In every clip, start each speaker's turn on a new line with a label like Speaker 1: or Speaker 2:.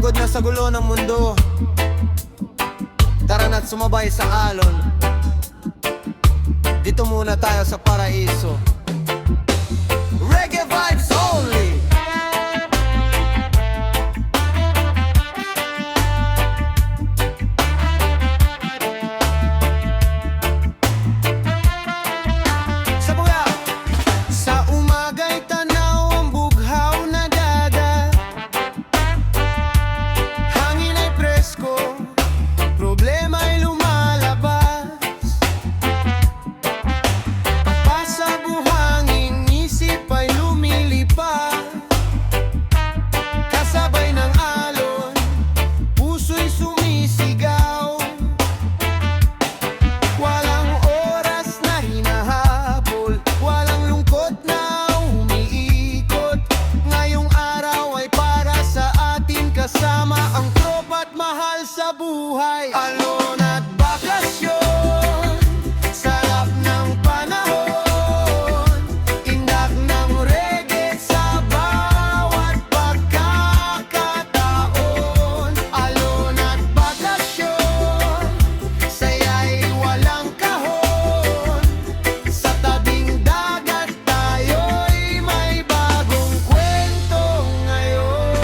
Speaker 1: Pagod na sa gulo ng mundo, tara na't sumabay sa alon. Dito muna tayo sa paraiso. Reggae vibes only. Sabuya! Sa umaga'y tanaw ang bughaw na dagat. Hangin ay presko, problema'y lumalabas. Pasa buhangin, isip ay lumilipad. Kasabay ng alon, puso'y sumisigaw. Walang oras na hinahabol, walang lungkot na umiikot. Ngayong araw ay para sa atin, kasama ang tropa't mahal sa buhay. Alon at bakasyon, sarap ng panahon, indak ng reggae sa bawat pagkakataon. Alon at bakasyon, saya'y walang kahon. Sa tabing dagat tayo'y may bagong kwento ngayon.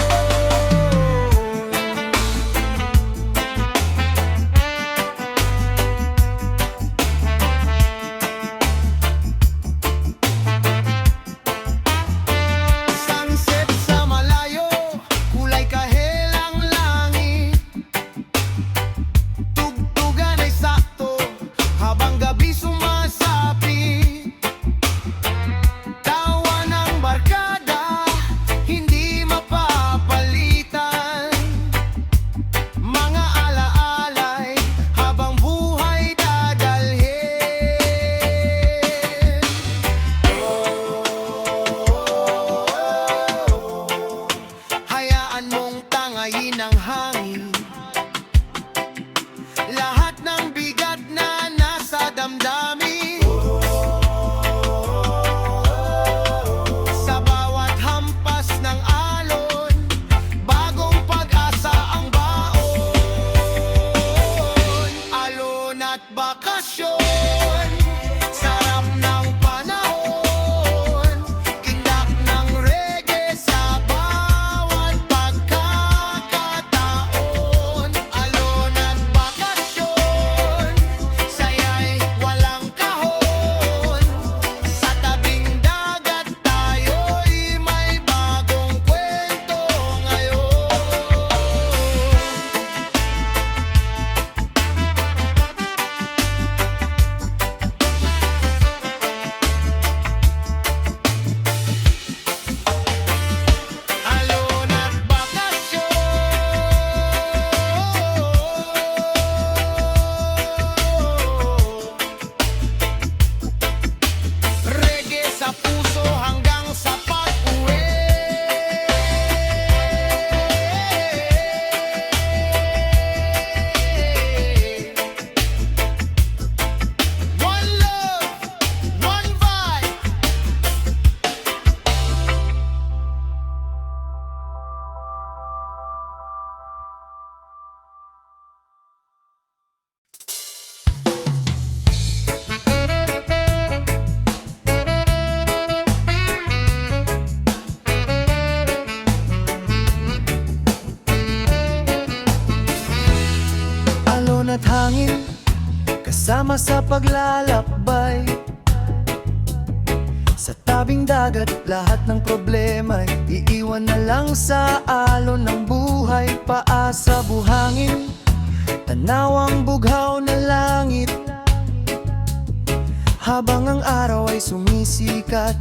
Speaker 1: Sunset sa malayo, kulay kahelang langit. Tugtugan ay sakto, habang gabi sumasapit. Tawa ng barkada, hindi mapapalitan. Mga alaalay, habang buhay dadalhin. Hayaan mong tangayin ang hangin, lahat ng bigat na nasa damdamin. Sa bawat hampas ng alon, bagong pag-asa ang baon. Alon at bakasyon, sarap ng panahon, indak ng reggae sa bawat pagkakataon. Alon at bakasyon, saya'y walang kahon. Sa tabing dagat tayo'y may bagong kwento ngayon. Alon at bakasyon, reggae sa puso hanggang sa pag-uwi. One love, one vibe. Alon at hangin, kasama sa paglalakbay. Sa tabing dagat, lahat ng problema'y iiwan na lang sa alon ng buhay. Paasa buhangin, tanawang bughaw na langit. Habang ang araw ay sumisikat,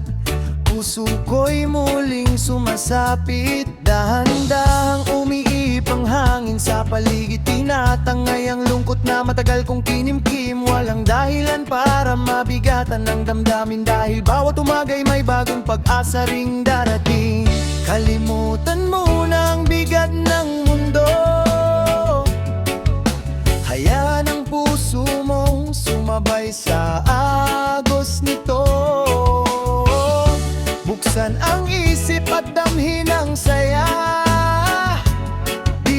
Speaker 1: puso ko'y muling sumasapit. Dahan-dahang umiip ang hangin sa paligid, tinatangay ang lungkot na matagal kong kinimkim. Walang dahilan para mabigatan ng damdamin, dahil bawat umaga'y may bagong pag-asa ring darating. Kalimutan mo na ang bigat ng mundo, hayaan ang puso mong sumabay sa agos nito. Buksan ang isip at damhin ang saya, di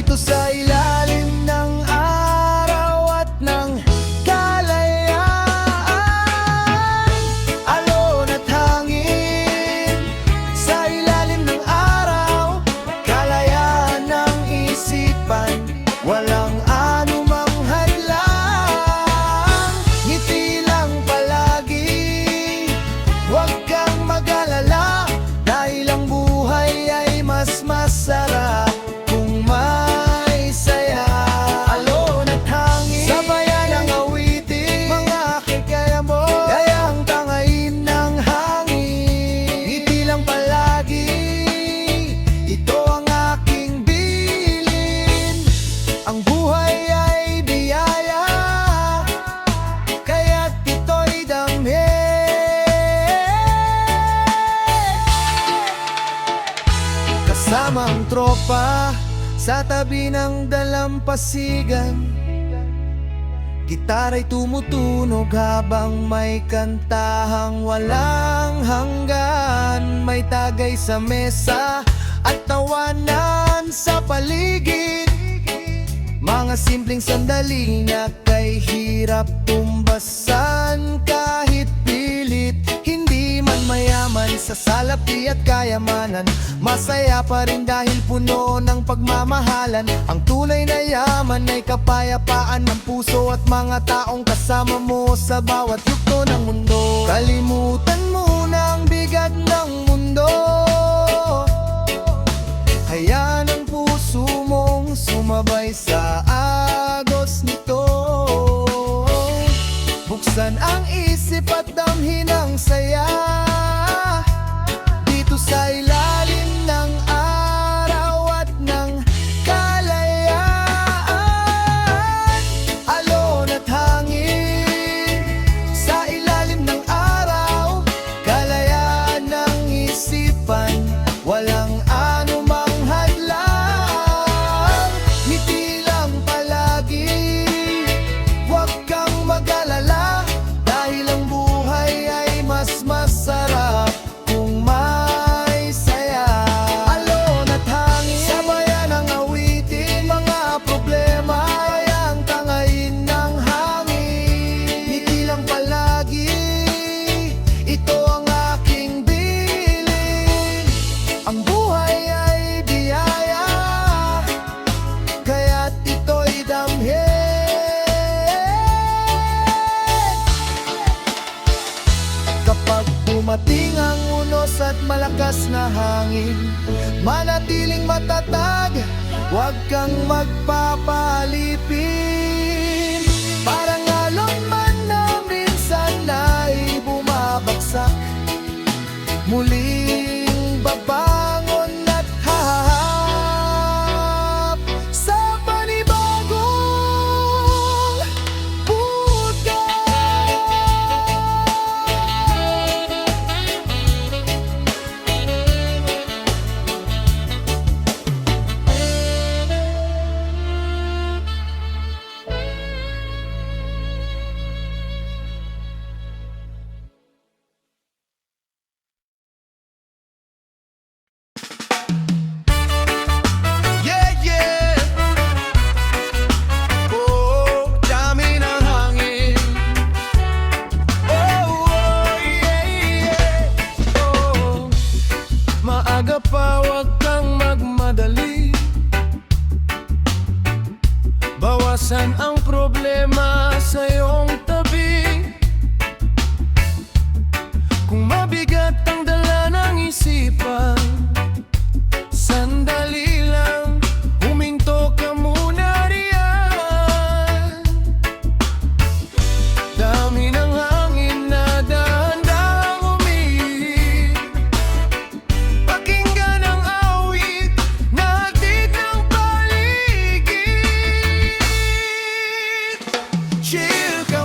Speaker 1: tropa sa tabi ng dalampasigan, gitara'y tumutunog habang may kantahang walang hanggan. May tagay sa mesa at tawanan sa paligid, mga simpleng sandali na kay hirap tumbasan kahit pilit. Hindi man mayaman sa salapi at kayamanan, masaya pa rin dahil puno ng pagmamahalan. Ang tunay na yaman ay kapayapaan ng puso at mga taong kasama mo sa bawat yugto ng mundo. Kalimutan mo na ang bigat ng mundo, hayaan ang puso mong sumabay sa agos nito. Buksan ang isip at damhin ang saya dito sa ilalim ng araw at ng kalayaan. Alon at hangin sa ilalim ng araw, kalayaan ng isipan, walang anumang hadlang. Ngiti lang palagi, huwag kang mag-alala, dahil ang buhay ay mas masarap kung may saya. Alon at hangin, sabayan ang awitin, mga problema ay ang tangayin ng hangin. Ngiti lang palagi, ito ang aking bilin. Ang buhay ay biyaya, kaya't ito'y damhin. Kapag dumating ang unos at malakas na hangin, manatiling matatag, huwag kang magpapalipin. Parang alon man na minsan ay bumabagsak, muling babangon at hahap sa panibagong buhay. Yeah, yeah. Oh, dami ng hangin. Oh, oh, yeah, yeah. Oh, maaga pa, wag kang magmadali. Bawasan ang problema sa iyong tabi. Kung mabigat ang dala ng isipan, sandali lang, huminto ka muna riyan. Dami ng hangin na dahan-dahang umihip, pakinggan ang awit na hatid ng paligid. Chill ka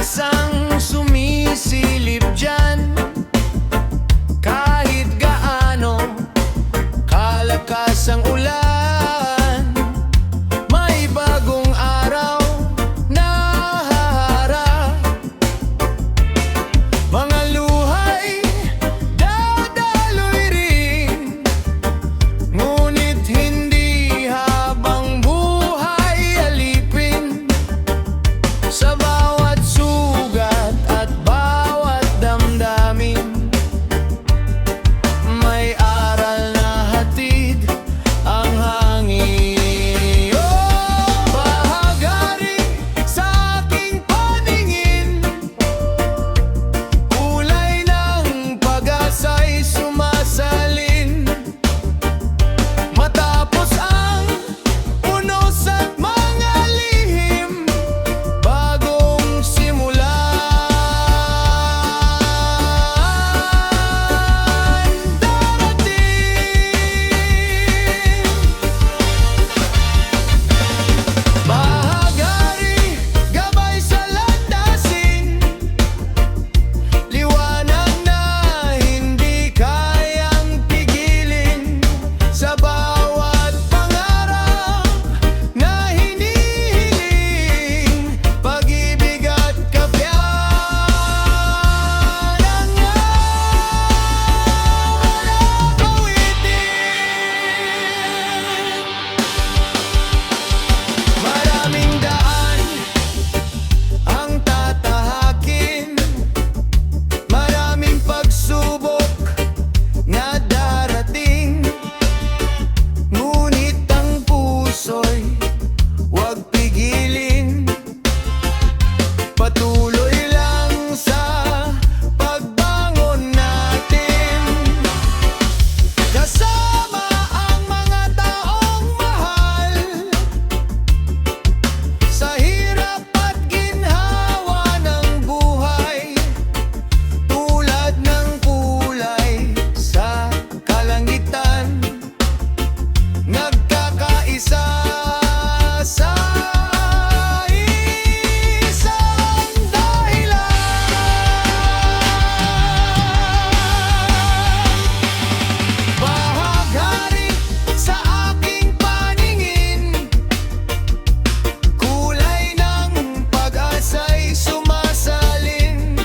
Speaker 1: pag-asang sumisilip dyan. Kahit gaano kalakas ang ulan, may bagong araw na haharap. Mga luhay dadaloy rin, ngunit hindi habang buhay alipin. Sa bawat sugat at bawat damdamin, may aral na hatid ang hangin. Oh, bahagari sa aking paningin, kulay ng pag-asa'y sumasalin. Matapos ang unos at mga lihim, bagong simulan darating. Bahagari, gabay sa landasin, liwanag na hindi kayang pigilin. Sa bawat pangarap na hinihiling, pag-ibig at kapiyanan nga walang awitin. Maraming daan ang tatahakin, maraming pagsubok na darating, ngunit ang puso'y huwag pigilin. Patuloy lang sa pagbangon natin, kasama ang mga taong mahal, sa hirap at ginhawa ng buhay. Tulad ng kulay sa kalangitan, nagkakaisa sa isang dahilan. Bahagari sa aking paningin, kulay ng pag-asa'y sumasalin.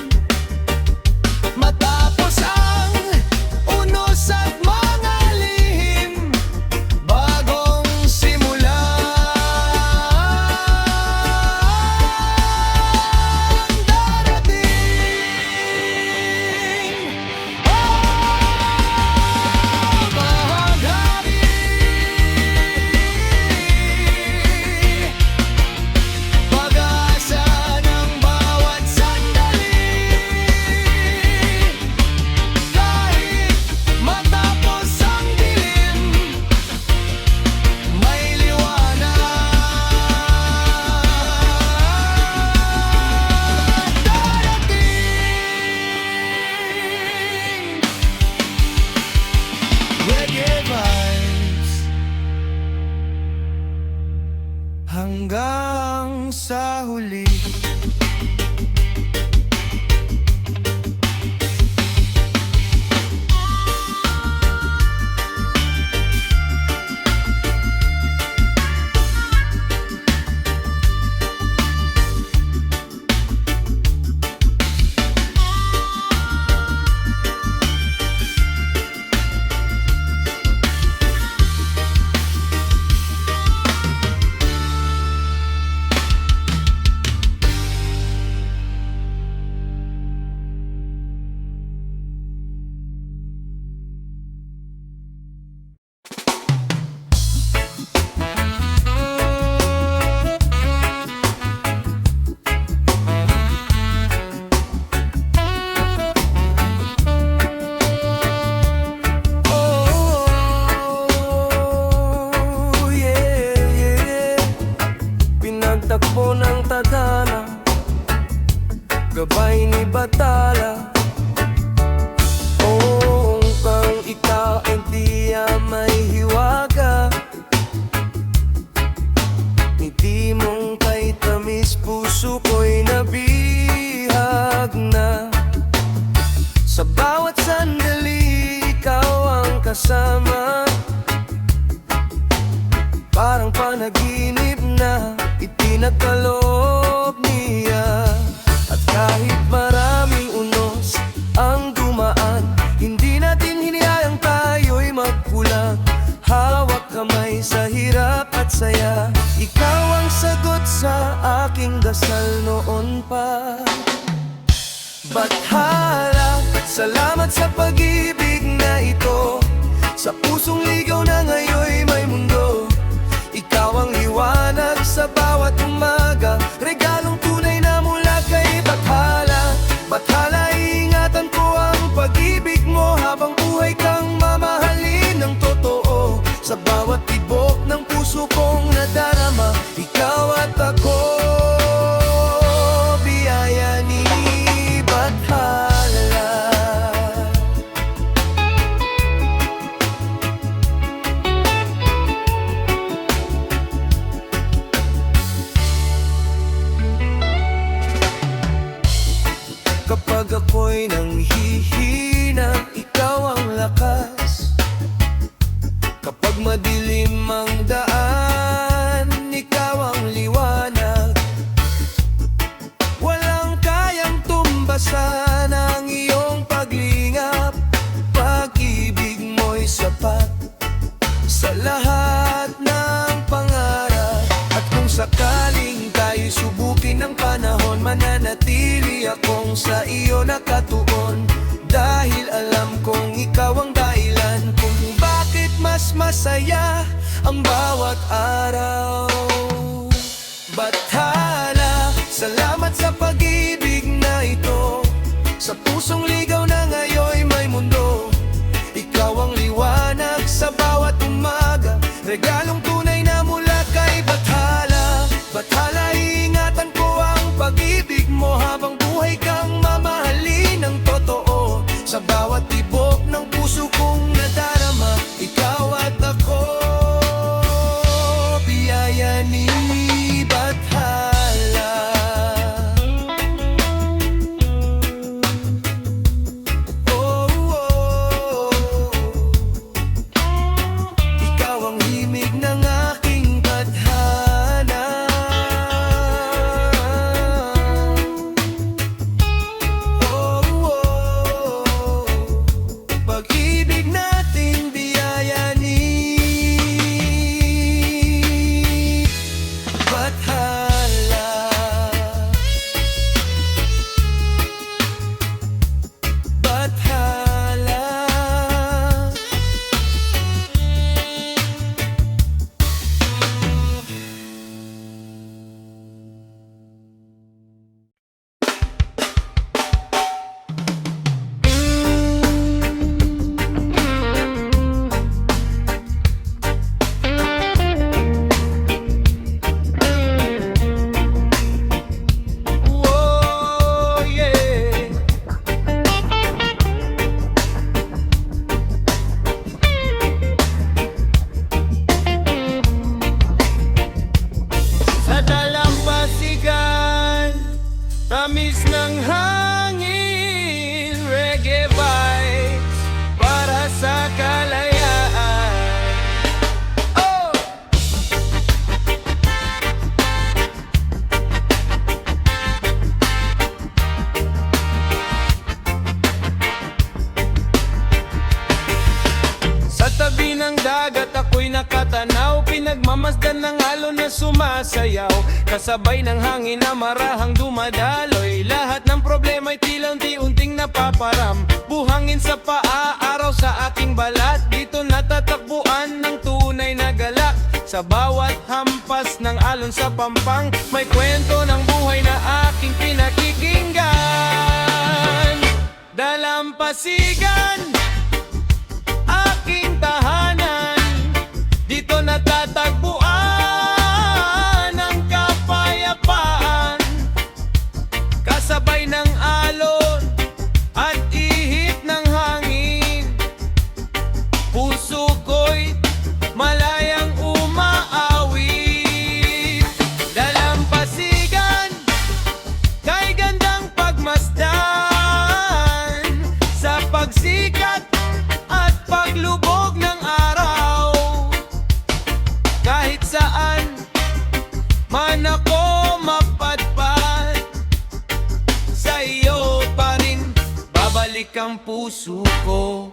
Speaker 1: Matapos ang unos at mga lihim, bagong simulan darating. Oh, bahagari, pag-asa ng bawat sandali. Kahit matapos ang dilim, may liwanag darating. Reggae vibes hanggang sa huli. gabay ni Batala. Oh, kang ikaw ay di may hiwaga, ngiti mong kay tamis puso ko'y nabihag. Bathala, salamat sa pag-ibig na ito. Sa pusong ligaw na ngayon may mundo. Ikaw ang liwanag sa bawat umaga, regalong tunay na mula kay Bathala. Bathala, iingatan ko ang pag-ibig mo, habang buhay kang mamahalin ng totoo. Sa bawat tibok ng puso kong nadarama, ikaw at ako, biyaya ni Bathala. Kapag ako'y nanghihina, ikaw ang lakas. Kapag madilim ang daan, ikaw ang liwanag. Walang kayang tumbasan ang iyong paglingap. Pag-ibig mo'y sapat sa lahat ng pangarap. At kung sakaling tayo'y subukin ng panahon, mananatili akong sa iyo nakatuon. Dahil alam kong ikaw ang dahilan kung bakit mas masaya ang bawat araw. Bathala, salamat sa pag-ibig na ito. Sa pusong ligaw na ngayon may mundo. Ikaw ang liwanag sa bawat umaga, regalong tunay na mula kay Bathala. Bathala, iingatan ko ang pag-ibig mo, habang buhay kang mamahalin ng totoo. Sa bawat tibok ng puso kong nadarama, ikaw at ako, biyaya ni Bathala. Oh, oh, oh. Ikaw ang himig ng aking tadhana. Oh, oh. Pag-ibig nating biyaya ni Bathala. Bathala. Oh, yeah. Sa dalampasigan, tamis ng hangin, reggae vibes para sa kalayaan. Oh! Sa tabi ng dagat ako'y nakatanaw, pinagmamasdan ng alon na sumasayaw, kasabay ng hangin na marahang dumadaloy. Lahat ng problema'y tila unti-unting napaparam, buhangin sa paa, araw sa aking balat. Dito natatakbuan ng tunay na galak. Sa bawat hampas ng alon sa pampang, may kwento ng buhay na aking pinakikinggan. Dalampasigan, aking tahanan, dito natatagpuan ang kapayapaan. Kasabay ng alon at ihip ng hangin, puso ko'y malayang umaawit. Dalampasigan, kay gandang pagmasdan, sa pagsikat at paglubog ng araw. Kahit saan man ako mapadpad, sa iyo pa rin babalik ang puso ko.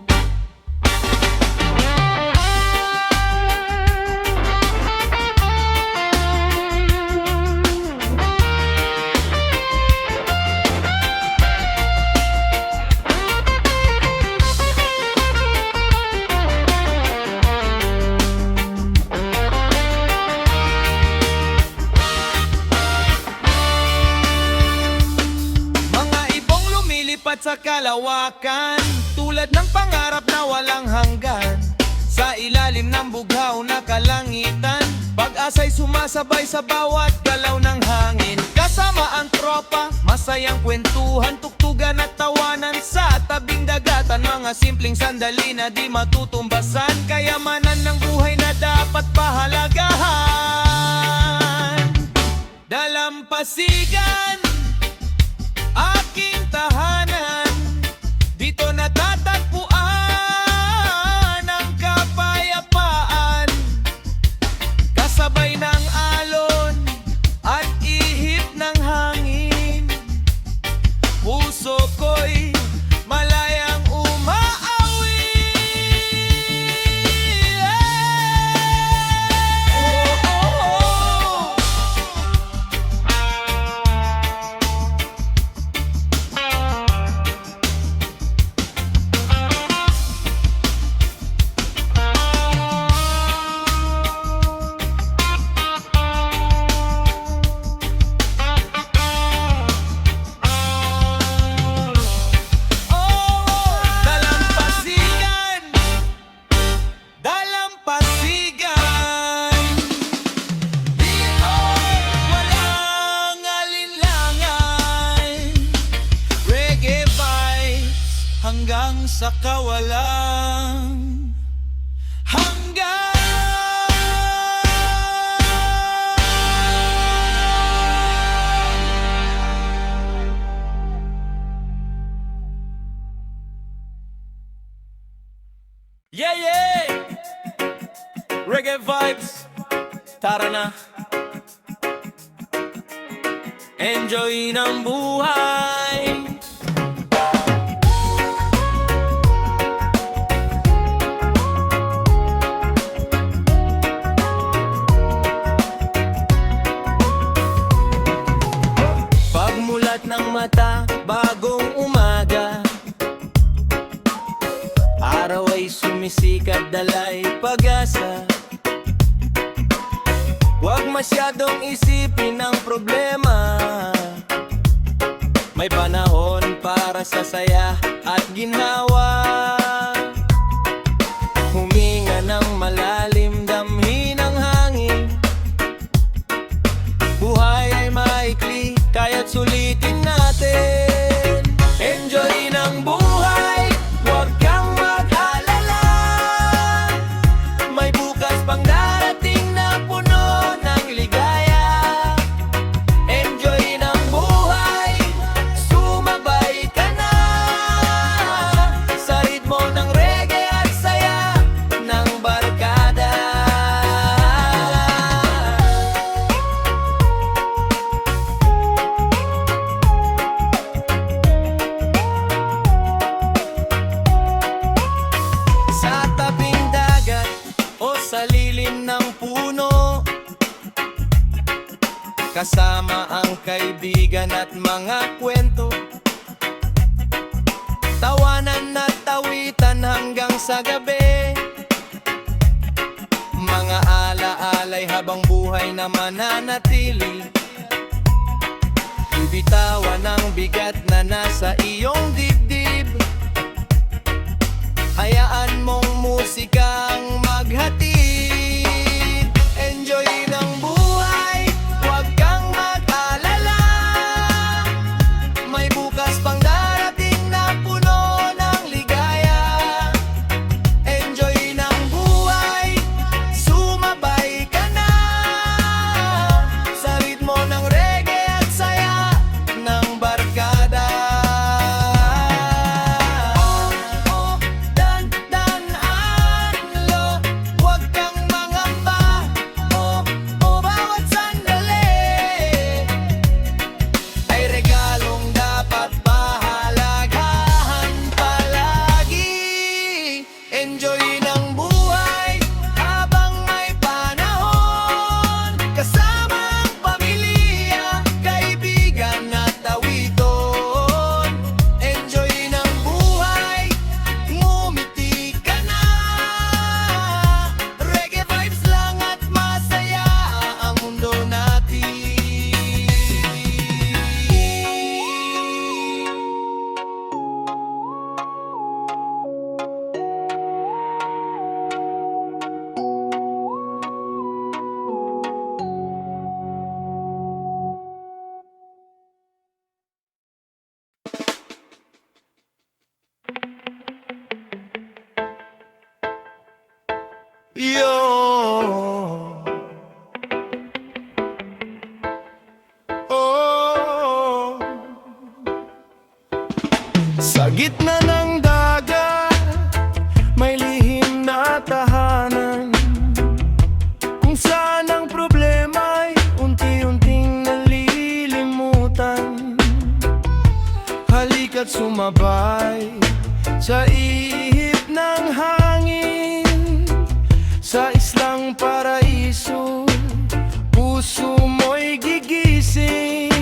Speaker 1: at sa kalawakan, tulad ng pangarap na walang hanggan. Sa ilalim ng bughaw na kalangitan, pag-asa'y sumasabay sa bawat galaw ng hangin. Kasama ang tropa, masayang kwentuhan, tuktugan at tawanan sa tabing dagatan. Mga simpleng sandali na di matutumbasan, kayamanan ng buhay na dapat pahalagahan. Dalampasigan, aking tahanan, dito natatagpuan ang kapayapaan. Kasabay ng alon at ihip ng hangin, puso ko'y malayang umaawi. Hanggang sa kawalang hanggan. Yeah, yeah! Reggae vibes, tara na. Enjoy ng buhay. Pagmulat ng mata, bagong umaga, araw ay sumisikat, dalay pag-asa. Huwag masyadong isipin ang problema, may panahon para sa saya at ginhawa. Huminga ng malalim, damhin ang hangin. Buhay ay maikli, kaya't sulitin natin. Enjoy ng buhay, huwag kang mag-alala. May bukas pang darating na puno ng ligaya. Enjoy ng buhay, sumabay ka na sa ritmo ng reggae at saya ng barkada. Sa tabing dagat o sa lilim ng puno, kasama ang kaibigan at mga kwento, tawanan at tawitan hanggang sa gabi. Mga alaalay habang buhay na mananatili. Bibitawan ang bigat na nasa iyong dibdib. Hayaan mong musikang maghatid. Enjoy ng buhay, huwag kang mag-alala. May bukas pang darating na puno ng ligaya. Enjoy ng buhay, sumabay ka na sa ritmo ng reggae at saya ng barkada. Sa gitna ng dagat, may lihim na tahanan, kung saan ang problema'y unti-unting nalilimutan. Halika't sumabay sa ihip ng hangin, sa islang paraiso, puso mo'y gigising.